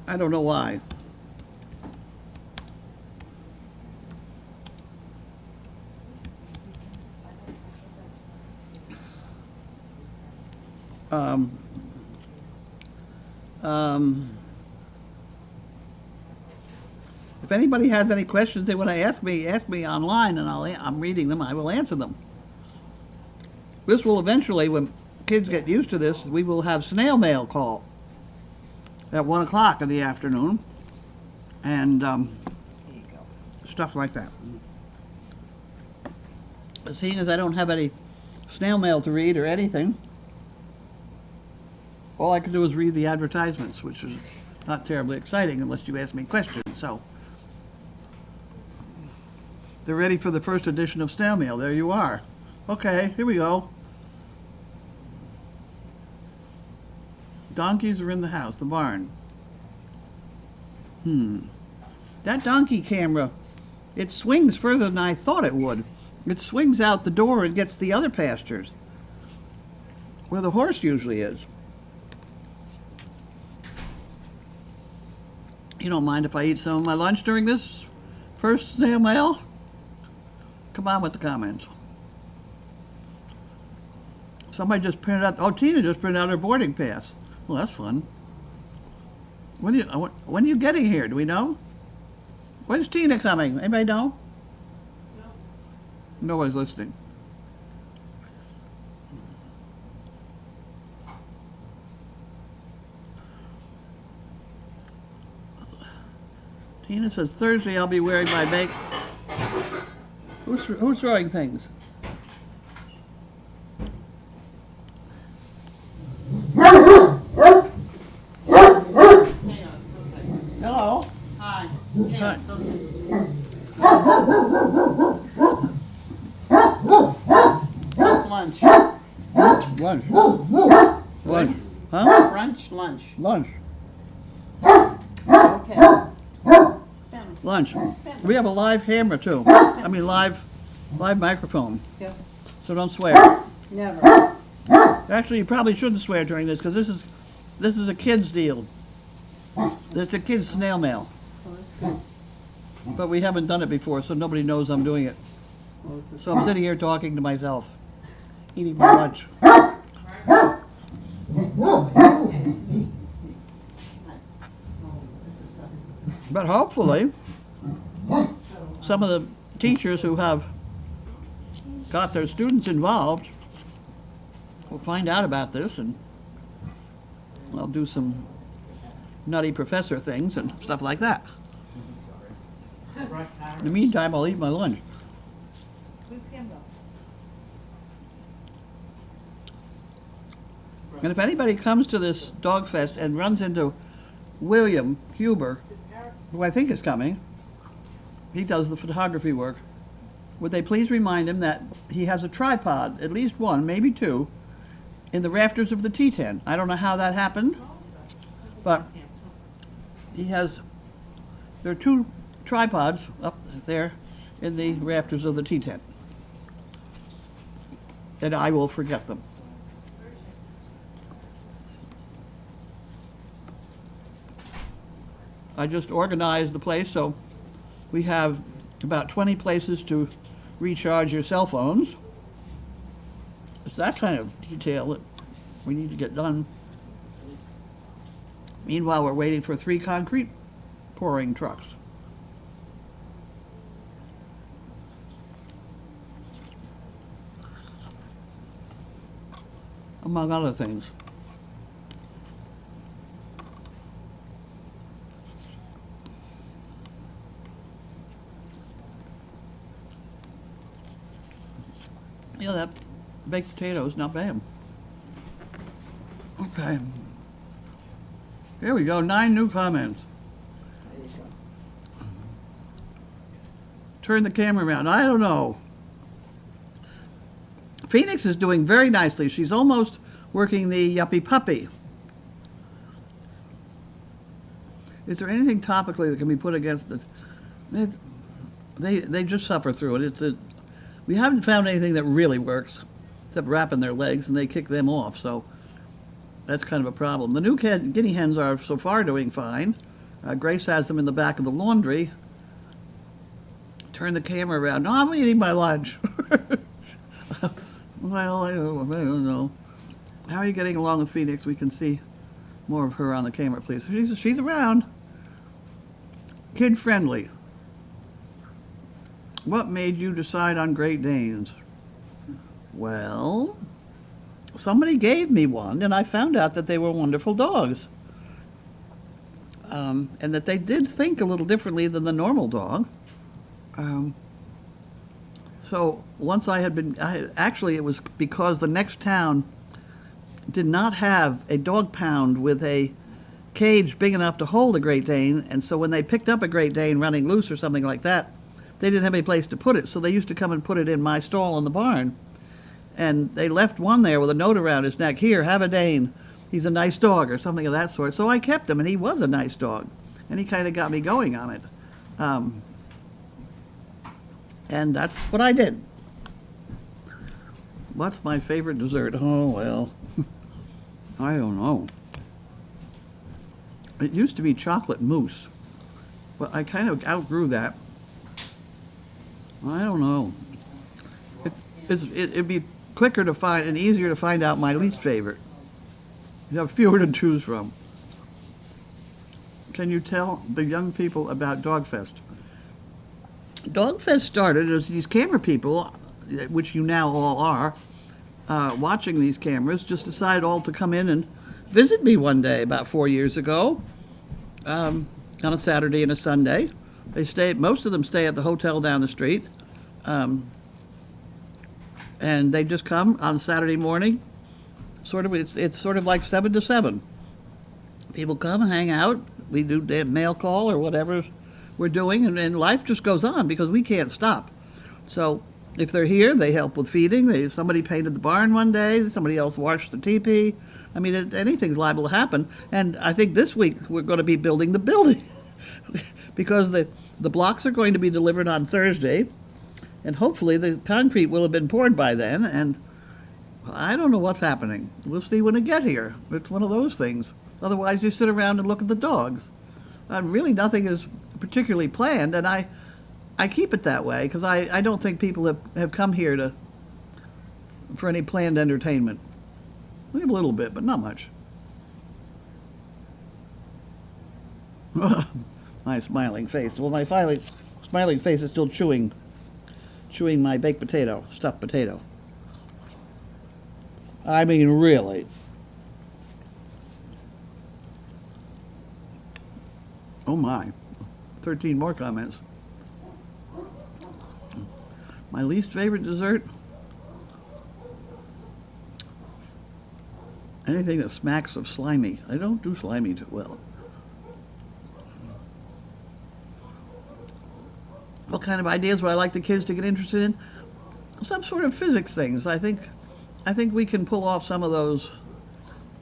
I don't know why. Um, um, if anybody has any questions they want to ask me online, and I'm reading them. I will answer them. This will eventually, when kids get used to this, we will have snail mail call at 1 o'clock in the afternoon, and stuff like that. But seeing as I don't have any snail mail to read or anything, all I can do is read the advertisements, which is not terribly exciting unless you ask me questions. So they're ready for the first edition of Snail Mail. There you are. Okay, here we go. Donkeys are in the house, the barn. That donkey camera, it swings further than I thought it would. It swings out the door and gets the other pastures, where the horse usually is. You don't mind if I eat some of my lunch during this first snail mail? Come on with the comments. Somebody just printed out, oh, Tina just printed out her boarding pass. Well, that's fun. When are you getting here? Do we know? When's Tina coming? Anybody know? No. Nobody's listening. Tina says Thursday I'll be wearing my make. Who's throwing things? Hello. Hi. Hi. What's lunch? Lunch. Lunch. Huh? Brunch, lunch. Lunch. Okay. Lunch. We have a live camera too. I mean live microphone. Yep. So don't swear. Never. Actually, you probably shouldn't swear during this because this is a kid's deal. It's a kid's snail mail. Oh, that's good. But we haven't done it before, so nobody knows I'm doing it. Well, it's a So I'm sitting here talking to myself, eating my lunch. But hopefully, some of the teachers who have got their students involved will find out about this, and I'll do some nutty professor things and stuff like that. In the meantime, I'll eat my lunch. And if anybody comes to this dog fest and runs into William Huber, who I think is coming, he does the photography work, would they please remind him that he has a tripod, at least one, maybe two, in the rafters of the T-tent. I don't know how that happened, but there are two tripods up there in the rafters of the T-tent, and I will forget them. I just organized the place so we have about 20 places to recharge your cell phones. It's that kind of detail that we need to get done. Meanwhile, we're waiting for 3 concrete pouring trucks. Among other things. Yeah, that baked potato is not bad. Okay. Here we go, 9 new comments. Turn the camera around. I don't know. Phoenix is doing very nicely. She's almost working the yuppie puppy. Is there anything topically that can be put against it? They just suffer through it. We haven't found anything that really works, except wrapping their legs, and they kick them off, so that's kind of a problem. The new guinea hens are so far doing fine. Grace has them in the back of the laundry. Turn the camera around. No, I'm eating my lunch. Well, I don't know. How are you getting along with Phoenix? We can see more of her on the camera, please. She's around. Kid friendly. What made you decide on Great Danes? Well, somebody gave me one, and I found out that they were wonderful dogs. And that they did think a little differently than the normal dog. So once actually it was because the next town did not have a dog pound with a cage big enough to hold a Great Dane, and so when they picked up a Great Dane running loose or something like that, they didn't have any place to put it, so they used to come and put it in my stall in the barn. And they left one there with a note around his neck, "Here, have a Dane. He's a nice dog," or something of that sort. So I kept him, and he was a nice dog, and he kind of got me going on it. And that's what I did. What's my favorite dessert? Oh, well, I don't know. It used to be chocolate mousse, but I kind of outgrew that. I don't know. It'd be quicker to find and easier to find out my least favorite. You have fewer to choose from. Can you tell the young people about Dogfest? Dogfest started as these camera people, which you now all are, watching these cameras, just decided all to come in and visit me one day about 4 years ago, on a Saturday and a Sunday. Most of them stay at the hotel down the street, and they just come on Saturday morning. It's sort of like 7 to 7. People come, hang out. We do mail call or whatever we're doing, and life just goes on because we can't stop. So if they're here, they help with feeding. Somebody painted the barn one day. Somebody else washed the teepee. I mean, anything's liable to happen. And I think this week we're going to be building the building because the blocks are going to be delivered on Thursday, and hopefully the concrete will have been poured by then. And I don't know what's happening. We'll see when I get here. It's one of those things. Otherwise, you sit around and look at the dogs. Really, nothing is particularly planned, and I keep it that way because I don't think people have come here for any planned entertainment. We have a little bit, but not much. My smiling face. Well, my smiling face is still chewing my baked potato, stuffed potato. I mean, really. Oh my, 13 more comments. My least favorite dessert? Anything that smacks of slimy. I don't do slimy too well. What kind of ideas would I like the kids to get interested in? Some sort of physics things. I think we can pull off some of those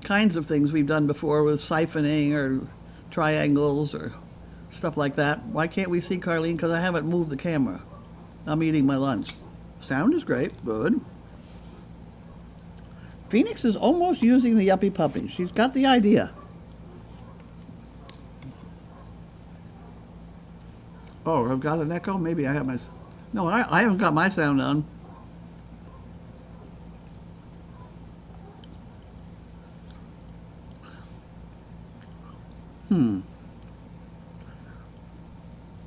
kinds of things we've done before with siphoning or triangles or stuff like that. Why can't we see Carlene? Because I haven't moved the camera. I'm eating my lunch. Sound is great. Good. Phoenix is almost using the yuppie puppy. She's got the idea. Oh, I've got an echo? Maybe I have my... No, I haven't got my sound on.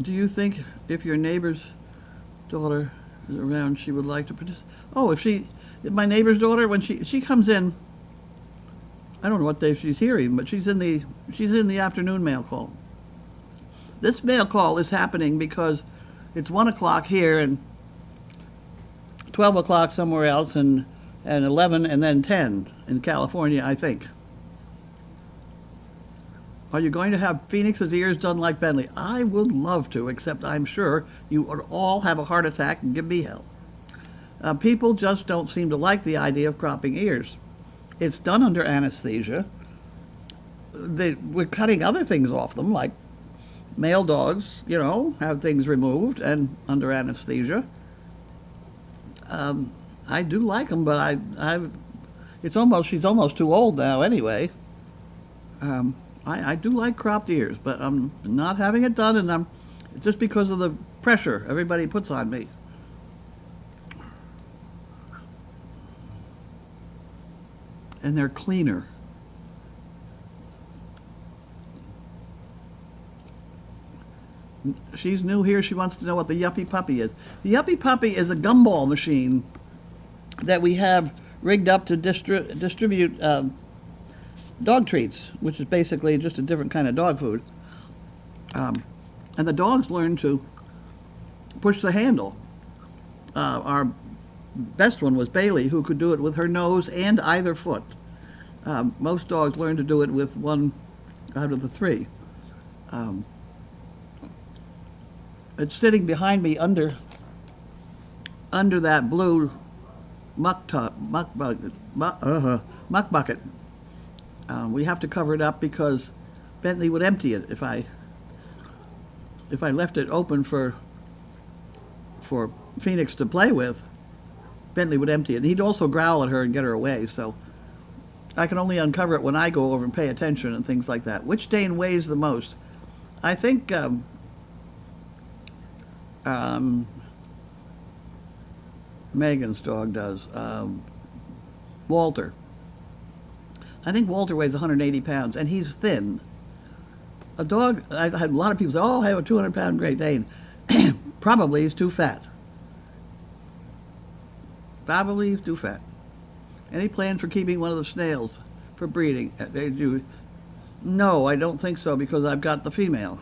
Do you think if your neighbor's daughter is around, she would like to participate? Oh, if my neighbor's daughter, when she comes in, I don't know what day she's here even, but she's in the afternoon mail call. This mail call is happening because it's 1 o'clock here and 12 o'clock somewhere else and 11 and then 10 in California, I think. Are you going to have Phoenix's ears done like Bentley? I would love to, except I'm sure you would all have a heart attack and give me hell. People just don't seem to like the idea of cropping ears. It's done under anesthesia. We're cutting other things off them, like male dogs, have things removed and under anesthesia. I do like them, but she's almost too old now anyway. I do like cropped ears, but I'm not having it done, and I'm just because of the pressure everybody puts on me. And they're cleaner. She's new here. She wants to know what the Yuppie Puppy is. The Yuppie Puppy is a gumball machine that we have rigged up to distribute dog treats, which is basically just a different kind of dog food. And the dogs learn to push the handle. Our best one was Bailey, who could do it with her nose and either foot. Most dogs learn to do it with one out of the three. It's sitting behind me under that blue muck bucket. We have to cover it up because Bentley would empty it if I left it open for Phoenix to play with. Bentley would empty it. And he'd also growl at her and get her away. So I can only uncover it when I go over and pay attention and things like that. Which Dane weighs the most? I think Megan's dog does. Walter. I think Walter weighs 180 pounds, and he's thin. A dog, I had a lot of people say, oh, I have a 200-pound Great Dane. Probably he's too fat. Probably he's too fat. Any plans for keeping one of the snails for breeding? They do. No, I don't think so, because I've got the female.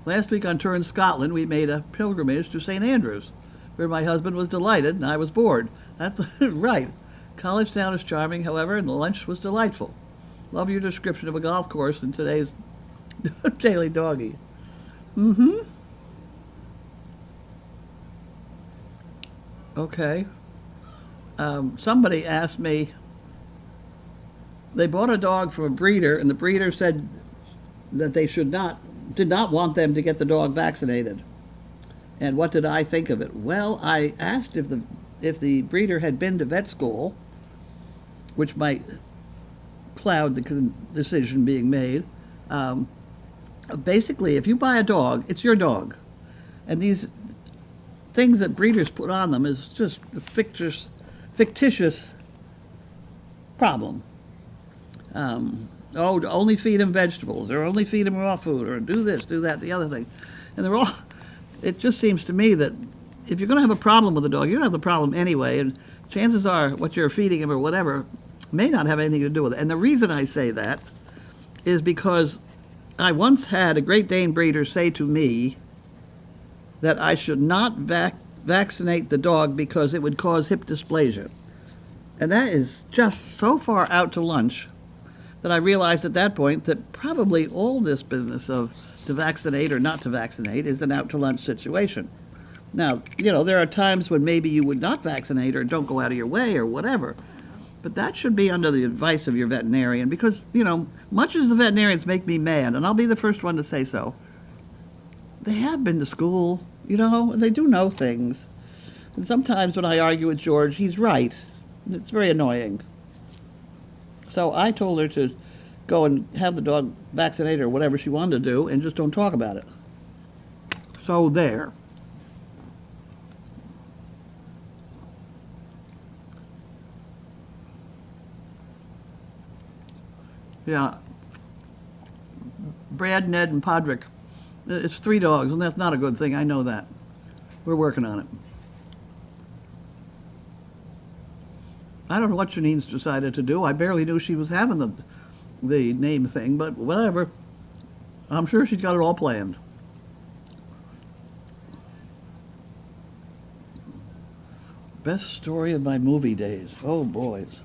Last week on tour in Scotland, we made a pilgrimage to St. Andrews, where my husband was delighted and I was bored. That's right. College Town is charming, however, and the lunch was delightful. Love your description of a golf course in today's Daily Doggy. Mm-hmm. Okay. Somebody asked me, they bought a dog from a breeder, and the breeder said that they did not want them to get the dog vaccinated. And what did I think of it? Well, I asked if the breeder had been to vet school, which might cloud the decision being made. Basically, if you buy a dog, it's your dog. And these things that breeders put on them is just a fictitious problem. Only feed him vegetables, or only feed him raw food, or do this, do that, the other thing. And they're all, it just seems to me that if you're going to have a problem with a dog, you're going to have the problem anyway, and chances are what you're feeding him or whatever may not have anything to do with it. And the reason I say that is because I once had a Great Dane breeder say to me that I should not vaccinate the dog because it would cause hip dysplasia. And that is just so far out to lunch that I realized at that point that probably all this business of to vaccinate or not to vaccinate is an out to lunch situation. Now, there are times when maybe you would not vaccinate or don't go out of your way or whatever, but that should be under the advice of your veterinarian because, much as the veterinarians make me mad, and I'll be the first one to say so, they have been to school, and they do know things. And sometimes when I argue with George, he's right. It's very annoying. So I told her to go and have the dog vaccinated or whatever she wanted to do and just don't talk about it. So there. Yeah. Brad, Ned, and Podrick. It's 3 dogs, and that's not a good thing. I know that. We're working on it. I don't know what Janine's decided to do. I barely knew she was having the name thing, but whatever. I'm sure she's got it all planned. Best story of my movie days. Oh, boys.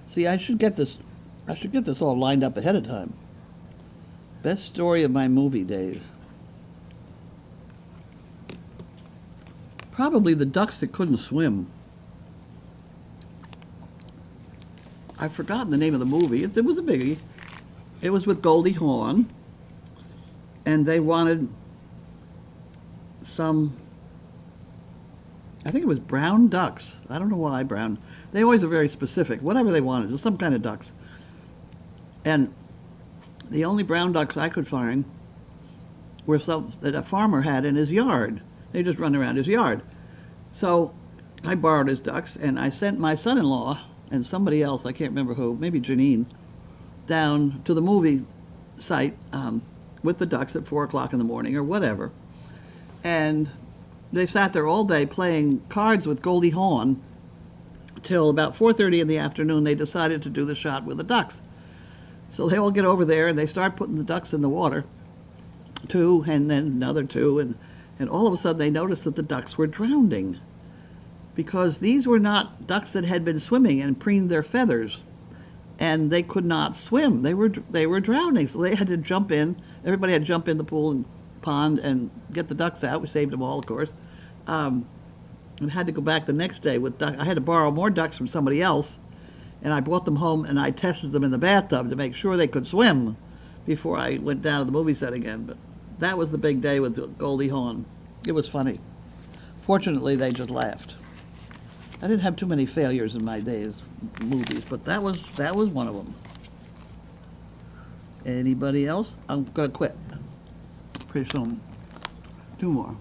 See, I should get this all lined up ahead of time. Best story of my movie days. Probably the ducks that couldn't swim. I've forgotten the name of the movie. It was a biggie. It was with Goldie Hawn, and they wanted some, I think it was brown ducks. I don't know why brown. They always are very specific. Whatever they wanted, some kind of ducks. And The only brown ducks I could find were some that a farmer had in his yard. They just run around his yard. So I borrowed his ducks, and I sent my son-in-law and somebody else, I can't remember who, maybe Janine, down to the movie site with the ducks at 4 o'clock in the morning or whatever. And they sat there all day playing cards with Goldie Hawn till about 4:30 in the afternoon. They decided to do the shot with the ducks. So they all get over there and they start putting the ducks in the water, 2 and then another 2, and all of a sudden they noticed that the ducks were drowning, because these were not ducks that had been swimming and preened their feathers, and they could not swim. They were drowning, so they had to jump in. Everybody had to jump in the pool and pond and get the ducks out. We saved them all, of course, and had to go back the next day with duck. I had to borrow more ducks from somebody else, and I brought them home and I tested them in the bathtub to make sure they could swim before I went down to the movie set again. But that was the big day with Goldie Hawn. It was funny. Fortunately, they just laughed. I didn't have too many failures in my days, movies, but that was one of them. Anybody else? I'm gonna quit pretty soon. 2 more.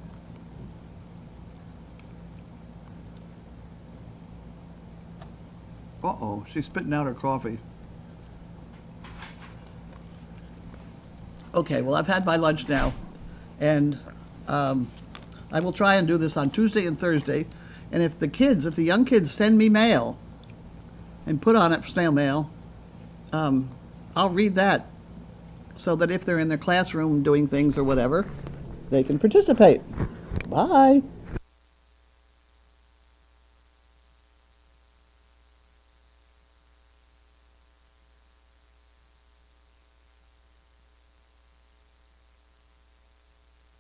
Uh-oh, she's spitting out her coffee. Okay, well, I've had my lunch now, and I will try and do this on Tuesday and Thursday. And if the young kids send me mail and put on it snail mail, I'll read that so that if they're in their classroom doing things or whatever, they can participate. Bye.